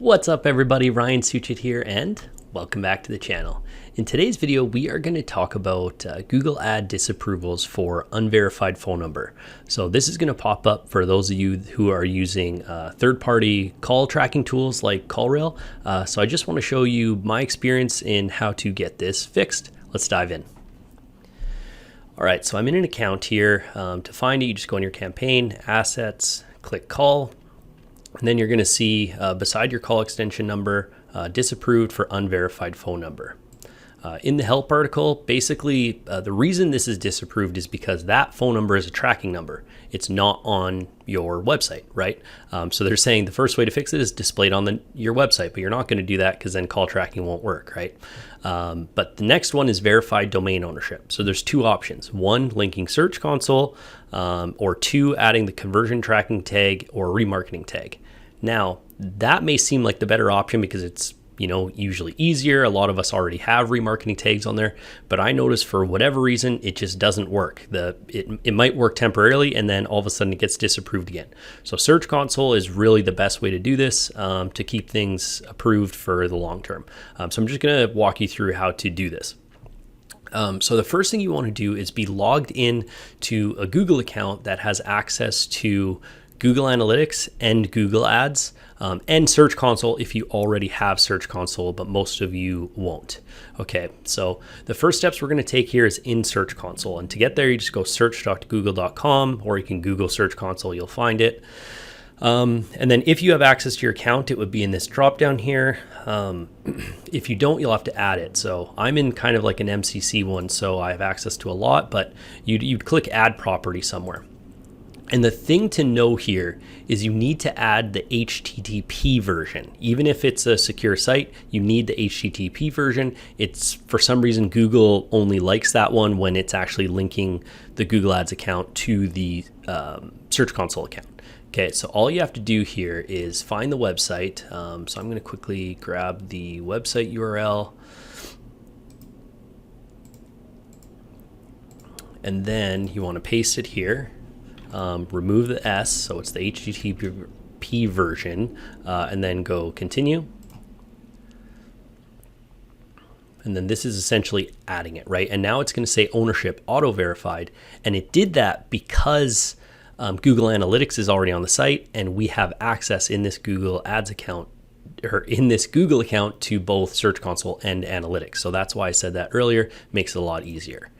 What's up everybody, Ryan Suchit here and welcome back to the channel. In today's video we are going to talk about Google ad disapprovals for unverified phone number. So this is going to pop up for those of you who are using third-party call tracking tools like CallRail. So I just want to show you my experience in how to get this fixed. Let's dive in. Alright, so I'm in an account here. To find it, you just go in your campaign, assets, click call. And then you're going to see beside your call extension number, disapproved for unverified phone number. In the help article, basically the reason this is disapproved is because that phone number is a tracking number. It's not on your website, right? So they're saying the first way to fix it is displayed on your website, but you're not going to do that because then call tracking won't work, right? But the next one is verified domain ownership. So there's two options: one, linking Search Console, or two, adding the conversion tracking tag or remarketing tag. Now, that may seem like the better option because it's usually easier. A lot of us already have remarketing tags on there, but I noticed for whatever reason, it just doesn't work. It might work temporarily and then all of a sudden it gets disapproved again. So Search Console is really the best way to do this to keep things approved for the long term. So I'm just gonna walk you through how to do this. So the first thing you wanna do is be logged in to a Google account that has access to Google Analytics and Google Ads, and Search Console if you already have Search Console, but most of you won't. Okay, so the first steps we're going to take here is in Search Console, and to get there you just go search.google.com, or you can Google Search Console, you'll find it. And then if you have access to your account, it would be in this drop down here. If you don't, you'll have to add it. So I'm in kind of like an MCC one, so I have access to a lot, but you'd click add property somewhere. And the thing to know here is you need to add the HTTP version. Even if it's a secure site, you need the HTTP version. It's, for some reason, Google only likes that one when it's actually linking the Google Ads account to the Search Console account. Okay, so all you have to do here is find the website. So I'm going to quickly grab the website URL. And then you want to paste it here. Remove the S, so it's the HTTP version, and then go continue. And then this is essentially adding it, right? And now it's going to say ownership auto verified, and it did that because Google Analytics is already on the site, and we have access in this Google Ads account, or in this Google account, to both Search Console and Analytics. So that's why I said that earlier. Makes it a lot easier.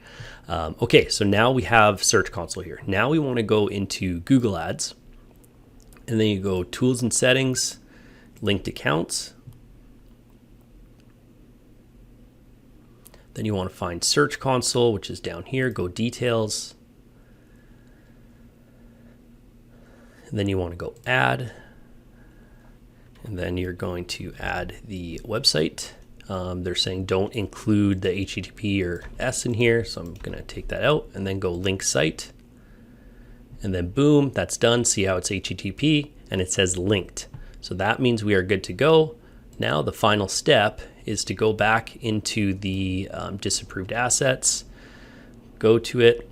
Okay, so now we have Search Console here. Now we want to go into Google Ads, and then you go Tools and Settings, Linked Accounts. Then you want to find Search Console, which is down here. Go Details. And then you want to go Add. And then you're going to add the website. They're saying don't include the HTTP or S in here, so I'm going to take that out and then go link site. And then boom, that's done. See how it's HTTP and it says linked. So that means we are good to go. Now the final step is to go back into the disapproved assets, go to it.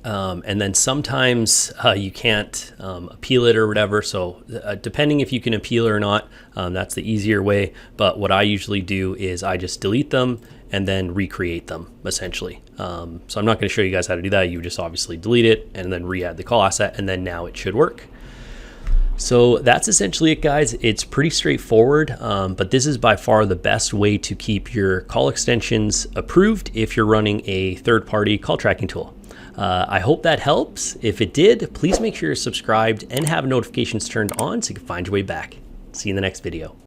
And then sometimes you can't appeal it or whatever. So depending if you can appeal or not, that's the easier way. But what I usually do is I just delete them and then recreate them essentially. So I'm not going to show you guys how to do that. You just obviously delete it and then re-add the call asset, and then now it should work. So that's essentially it, guys. It's pretty straightforward, but this is by far the best way to keep your call extensions approved if you're running a third-party call tracking tool. I hope that helps. If it did, please make sure you're subscribed and have notifications turned on so you can find your way back. See you in the next video.